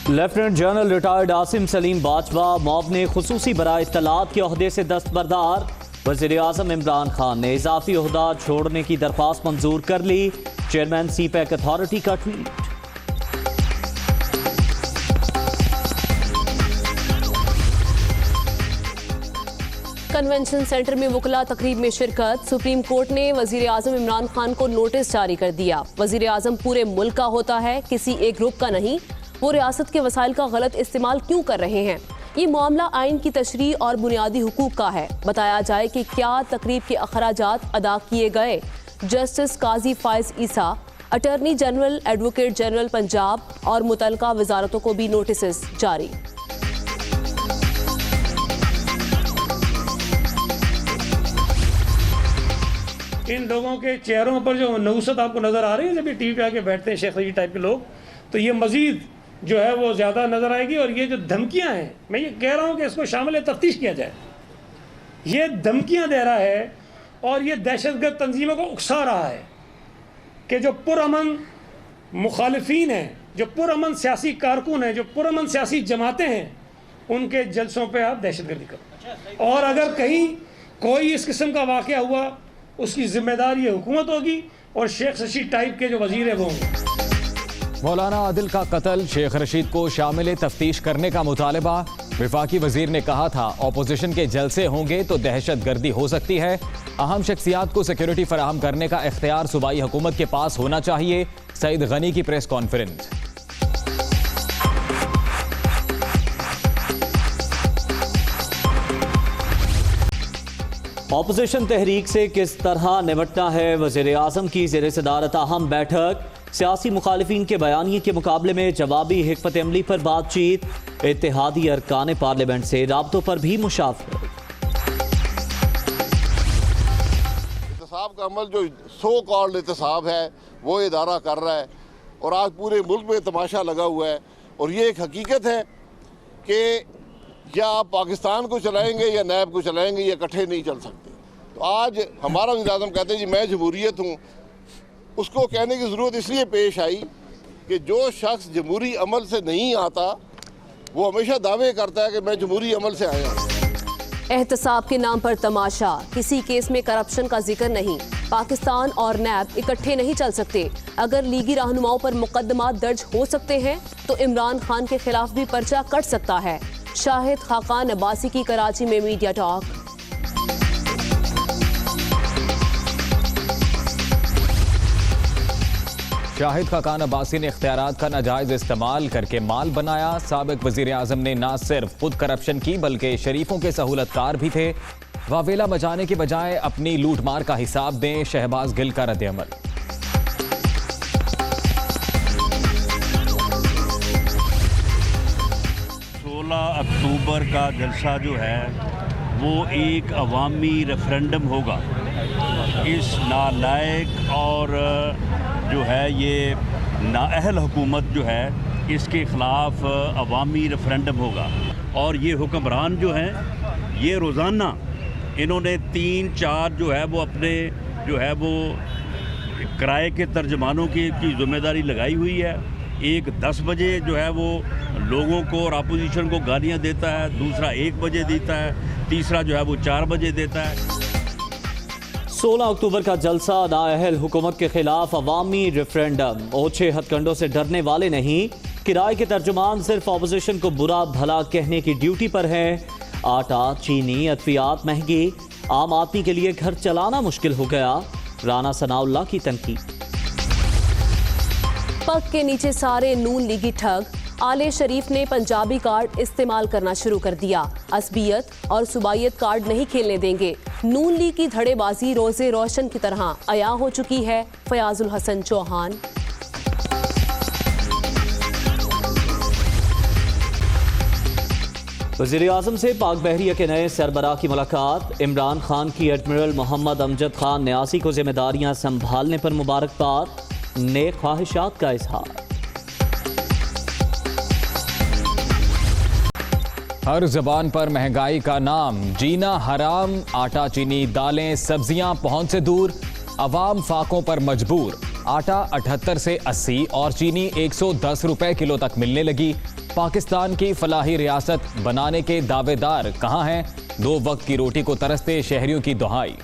Lieutenant general retired Asim Saleem Bajwa mob ने खुसूसी बराए इत्तलात के ओहदे से दस्तबरदार। वज़ीर आज़म इमरान खान ने इजाफी ओहदा छोड़ने की दरख्वास्त मंजूर कर ली। चेयरमैन सीपैक अथॉरिटी का ट्वीट। कन्वेंशन सेंटर में वकला तकरीब में शिरकत। सुप्रीम कोर्ट ने वजीर आजम इमरान खान को नोटिस जारी कर दिया। वजीर आजम पूरे मुल्क का होता है, किसी एक ग्रुप का नहीं। वो रियासत के वसाइल का गलत इस्तेमाल क्यों कर रहे हैं? ये मामला आइन की तशरीह और बुनियादी हुकूक का है। बताया जाए कि क्या तकरीब के अखराजात अदा किए गए। Justice Qazi Faez Isa, attorney general, advocate general Punjab और मुतलका वजारतों को भी नोटिस जारी। इन लोगों के चेहरों पर जो नहुसत आपको नज़र आ रही है जब ये टीवी पे आके बैठते हैं शेख रशीद टाइप के लोग, तो ये मज़ीद जो है वो ज़्यादा नज़र आएगी। और ये जो धमकियां हैं, मैं ये कह रहा हूँ कि इसको शामिल तफ्तीश किया जाए। ये धमकियां दे रहा है और ये दहशतगर्द तंजीमों को उकसा रहा है कि जो पुरअमन मुखालिफिन हैं, जो पुरअमन सियासी कारकुन हैं, जो पुरअमन सियासी जमातें हैं, उनके जलसों पर आप दहशतगर्दी करो। और अगर कहीं कोई इस किस्म का वाक़या हुआ, उसकी जिम्मेदारी हुकूमत होगी और शेख रशीद टाइप के जो वजीर है वो होंगे। मौलाना आदिल का कत्ल, शेख रशीद को शामिल तफ्तीश करने का मुतालबा। वफाकी वजीर ने कहा था अपोजिशन के जलसे होंगे तो दहशत गर्दी हो सकती है। अहम शख्सियात को सिक्योरिटी फराहम करने का इख्तियार सूबाई हुकूमत के पास होना चाहिए। सईद गनी की प्रेस कॉन्फ्रेंस। ऑपोजिशन तहरीक से किस तरह निपटना है, वज़ीर आज़म की ज़ेर सदारत अहम बैठक। सियासी मुखालिफिन के बयानिए के मुकाबले में जवाबी हिकमत अमली पर बातचीत। इत्तेहादी अरकान पार्लियामेंट से राब्तों पर भी मुशावरत। एहतसाब का अमल जो सो कॉल्ड एहतसाब है वो इदारा कर रहा है और आज पूरे मुल्क में तमाशा लगा हुआ है। और ये एक हकीकत है कि या आप पाकिस्तान को चलाएंगे या नैब को चलाएंगे, ये इकट्ठे नहीं चल सकते। तो आज हमारा वज़ीर आज़म कहते हैं जी मैं जमहूरियत हूँ, उसको कहने की ज़रूरत इसलिए पेश आई कि जो शख्स जमहूरी अमल से नहीं आता वो हमेशा दावे करता है कि मैं जमहूरी अमल से आया हूँ। एहतसाब के नाम पर तमाशा, किसी केस में करप्शन का जिक्र नहीं। पाकिस्तान और नैब इकट्ठे नहीं चल सकते। अगर लीगी रहनुमाओं पर मुकदमा दर्ज हो सकते हैं तो इमरान खान के खिलाफ भी पर्चा कट सकता है। शाहिद खाकान अब्बासी की कराची में मीडिया टॉक। शाहिद खाकान अब्बासी ने इख्तियारात का नाजायज इस्तेमाल करके माल बनाया। साबिक वजीर आजम ने न सिर्फ खुद करप्शन की बल्कि शरीफों के सहूलतकार भी थे। वावेला बजाने के बजाय अपनी लूटमार का हिसाब दें, शहबाज गिल का रद्द-ए-अमल। 16 अक्टूबर का जलसा जो है वो एक अवामी रेफरेंडम होगा। इस नालायक और जो है ये नाअहल हुकूमत जो है इसके ख़िलाफ़ अवामी रेफरेंडम होगा। और ये हुक्मरान जो हैं ये रोज़ाना इन्होंने 3-4 जो है वो अपने जो है वो किराए के तर्जमानों की ज़िम्मेदारी लगाई हुई है। एक 10 बजे जो है वो लोगों को और अपोजिशन को गालियाँ देता है, दूसरा 1 बजे देता है, तीसरा जो है वो 4 बजे देता है। 16 अक्टूबर का जलसा नाअहल हुकूमत के खिलाफ अवामी रेफरेंडम। ओछे हथकंडों से डरने वाले नहीं। किराए के तर्जुमान सिर्फ अपोजिशन को बुरा भला कहने की ड्यूटी पर हैं। आटा, चीनी, अद्वियात महंगी, आम आदमी के लिए घर चलाना मुश्किल हो गया। राना सनाउल्लाह की तनकीद। पग के नीचे सारे नून लीगी ठग। आले शरीफ ने पंजाबी कार्ड इस्तेमाल करना शुरू कर दिया। असबियत और सुबाइयत कार्ड नहीं खेलने देंगे। नून लीग की धड़ेबाजी रोजे रोशन की तरह अया हो चुकी है। फयाजुल हसन चौहान। वज़ीर आज़म से पाक बहरिया के नए सरबराह की मुलाकात। इमरान खान की एडमिरल मोहम्मद अमजद खान न्यासी को जिम्मेदारियां संभालने पर मुबारकबाद। नेक ख्वाहिशात का इजहार। हर जबान पर महंगाई का नाम, जीना हराम। आटा, चीनी, दालें, सब्जियां पहुंच से दूर। अवाम फाकों पर मजबूर। आटा 78 से 80 और चीनी 110 रुपए किलो तक मिलने लगी। पाकिस्तान की फलाही रियासत बनाने के दावेदार कहां हैं? 2 वक्त की रोटी को तरसते शहरियों की दुहाई।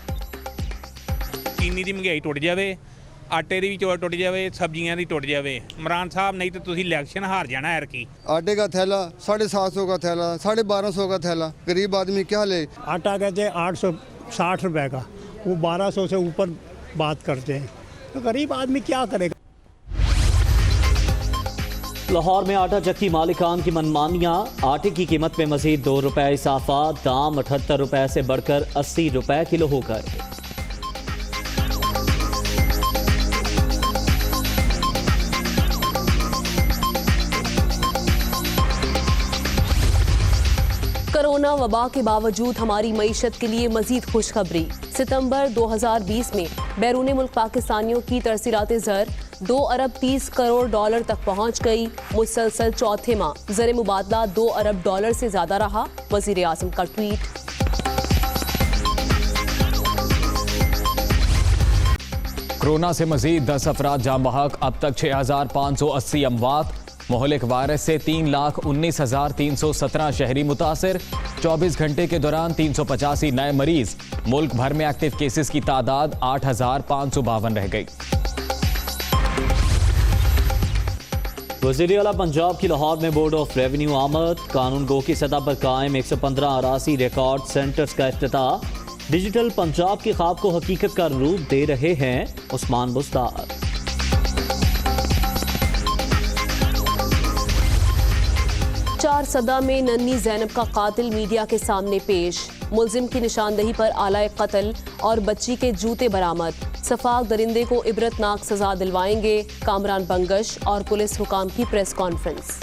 चीनी की महंगाई टुट जाए, आटे की भी टुट जाए, सब्जियां की टुट जाए। इमरान साहब नहीं तो तुम इलेक्शन हार जाना है की। आटे का थैला 750 का थैला, 1250 का थैला, गरीब आदमी क्या ले? आटा कहते हैं 860 रुपए का, वो 1200 से ऊपर बात करते हैं, तो गरीब आदमी क्या करेगा? लाहौर में आटा चक्की मालिकान की मनमानियां, आटे की कीमत में मजीद 2 रुपए इजाफा, दाम 78 रुपए से बढ़कर 80 रुपए किलो हो गए। कोरोना वबा के बावजूद हमारी मईशत के लिए मजीद खुशखबरी। सितंबर 2020 में बैरून मुल्क पाकिस्तानियों की तरसीलाते ज़र 2 अरब 30 करोड़ डॉलर तक पहुंच गई। मुसलसल चौथे माह ज़र मुबादला 2 अरब डॉलर से ज्यादा रहा। वजीर आज़म का ट्वीट। कोरोना से मजीद 10 अफराद जाँ बहक, अब तक 6580 अमवात। मोहलिक वायरस से 3,19,317 शहरी मुतासिर। 24 घंटे के दौरान 385 नए मरीज। मुल्क भर में एक्टिव केसेस की तादाद 8,552 रह गई। वज़ीर आला पंजाब की लाहौर में बोर्ड ऑफ रेवेन्यू आमद। कानून गो की सतह पर कायम 115 आरासी रिकॉर्ड सेंटर्स का इफ्तिताह। डिजिटल पंजाब के ख्वाब को हकीकत का रूप दे रहे हैं उस्मान बुस्तार। चार सदा में नन्ही ज़ैनब का कातिल मीडिया के सामने पेश। मुल्जिम की निशानदही पर आलाए कत्ल और बच्ची के जूते बरामद। सफाक दरिंदे को इबरतनाक सजा दिलवाएंगे। कामरान बंगश और पुलिस हुकाम की प्रेस कॉन्फ्रेंस।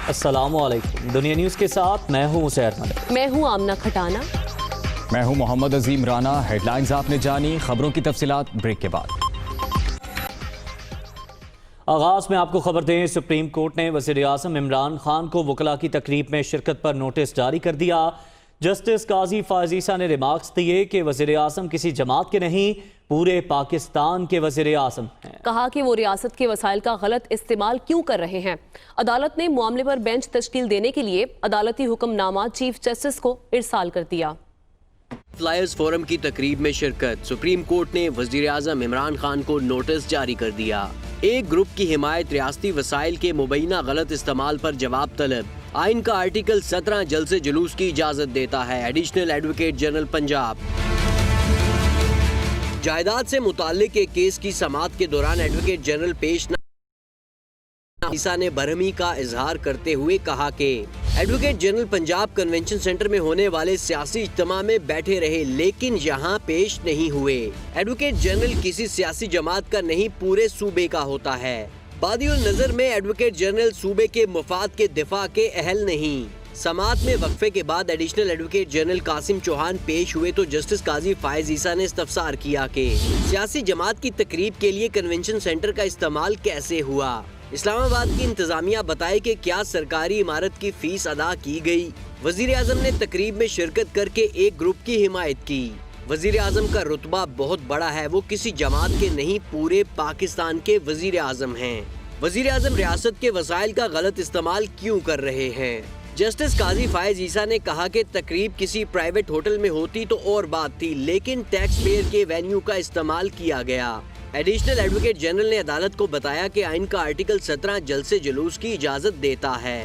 अस्सलामुअलैकुम। दुनिया न्यूज़ के साथ मैं हूं उसैर मलिक। मैं हूं आमना खटाना। मैं हूं मोहम्मद अजीम राना। हेडलाइंस आपने जानी, खबरों की तफसीलात ब्रेक के बाद। आगाज में आपको खबर दें, सुप्रीम कोर्ट ने वज़ीर आज़म इमरान खान को वकला की तकरीब में शिरकत पर नोटिस जारी कर दिया। जस्टिस काजी फ़ायज़ ईसा ने रिमार्क्स दिए कि वज़ीर आज़म किसी जमात के नहीं, पूरे पाकिस्तान के वज़ीर आज़म हैं। कहा कि वो रियासत के वसाइल का गलत इस्तेमाल क्यों कर रहे हैं। अदालत ने मामले पर बेंच तश्कील देने के लिए अदालती हुक्मनामा चीफ जस्टिस को इरसाल कर दिया। फ्लायर्स फोरम की तकरीब में शिरकत। सुप्रीम कोर्ट ने वज़ीर आज़म इमरान खान को नोटिस जारी कर दिया। एक ग्रुप की हिमायत, रियासती वसाइल के मुबैना गलत इस्तेमाल पर जवाब तलब। आइन का आर्टिकल 17 जलसे जुलूस की इजाजत देता है। Additional advocate general Punjab. जायदाद से मुताल्लिक एक केस की समाअत के दौरान एडवोकेट जनरल पेश ईसा ने बरहमी का इजहार करते हुए कहा कि advocate general Punjab convention centre में होने वाले सियासी इज्तिमा में बैठे रहे लेकिन यहाँ पेश नहीं हुए। एडवोकेट जनरल किसी सियासी जमात का नहीं, पूरे सूबे का होता है। बादिउल नजर में एडवोकेट जनरल सूबे के मुफाद के दिफा के अहल नहीं। समाअत में वक्फे के बाद additional advocate general Qasim Chauhan पेश हुए तो जस्टिस काजी फ़ायज़ ईसा ने इस्तफसार किया कि सियासी जमात की तकरीब के लिए कन्वेंशन सेंटर का इस्तेमाल कैसे हुआ। इस्लामाबाद की इंतजामिया बताए कि क्या सरकारी इमारत की फीस अदा की गई। वजीर आजम ने तकरीब में शिरकत करके एक ग्रुप की हिमायत की। वजीर आजम का रुतबा बहुत बड़ा है, वो किसी जमात के नहीं, पूरे पाकिस्तान के वजीर आजम हैं। वजीर आजम रियासत के वसाइल का गलत इस्तेमाल क्यों कर रहे हैं। जस्टिस काजी फ़ायज़ ईसा ने कहा कि तकरीब किसी प्राइवेट होटल में होती तो और बात थी, लेकिन टैक्स पेयर के वेन्यू का इस्तेमाल किया गया। एडिशनल एडवोकेट जनरल ने अदालत को बताया कि आइन का आर्टिकल 17 जलसे जुलूस की इजाजत देता है।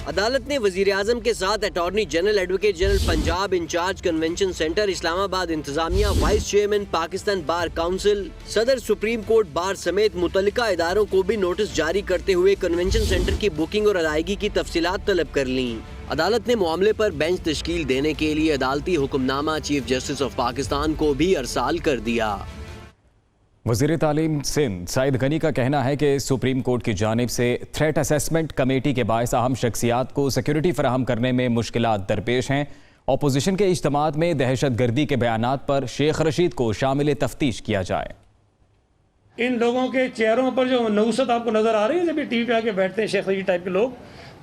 अदालत ने वजीर आजम के साथ attorney general, advocate general Punjab, in charge convention centre Islamabad, इंतजामिया, vice chairman Pakistan bar council, सदर सुप्रीम कोर्ट बार समेत मुतल्लिका इदारों को भी नोटिस जारी करते हुए कन्वेंशन सेंटर की बुकिंग और अदायगी की तफसीलात तलब कर लीं। अदालत ने मामले पर बेंच तश्कील देने के लिए अदालती hukamnama chief justice of Pakistan को भी अरसाल कर दिया। वज़ीर तालीम सिंध सईद गनी का कहना है कि सुप्रीम कोर्ट की जानिब से थ्रेट असेसमेंट कमेटी के बायस अहम शख्सियात को सिक्योरिटी फराहम करने में मुश्किलात दरपेश हैं। अपोजिशन के इज्तिमात में दहशत गर्दी के बयानात पर शेख रशीद को शामिल तफ्तीश किया जाए। इन लोगों के चेहरों पर जो नऊसत आपको नज़र आ रही है, जब ये टीवी पे आके बैठते हैं शेख रशीद टाइप के लोग,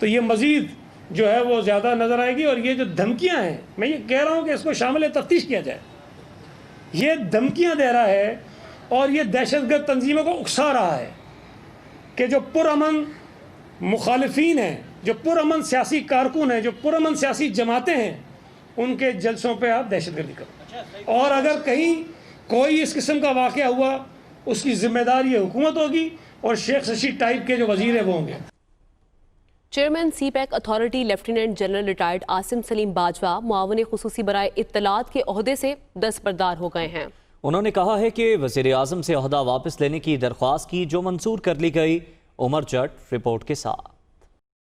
तो ये मज़ीद जो है वो ज़्यादा नज़र आएगी। और ये जो धमकियां हैं, मैं ये कह रहा हूँ कि इसको शामिल तफ्तीश किया जाए। ये धमकियां दे रहा है और ये दहशतगर्द तंजीमों को उकसा रहा है कि जो पुरअमन मुखालिफिन हैं, जो पुरअमन सियासी कारकुन हैं, जो पुरअमन सियासी जमातें हैं, उनके जलसों पे आप दहशतगर्दी करो। और अगर कहीं कोई इस किस्म का वाक़या हुआ, उसकी जिम्मेदारी ये हुकूमत होगी और शेख रशीद टाइप के जो वजीर हैं वो होंगे। Chairman CPEC authority lieutenant general retired Asim Saleem Bajwa मुआवन खुसूसी बराए इत्तलात के ओहदे से दस्तबरदार हो गए हैं। उन्होंने कहा है कि वज़ीर आज़म से ओहदा वापस लेने की दरख्वास्त की जो मंजूर कर ली गई। उमर जट रिपोर्ट के साथ।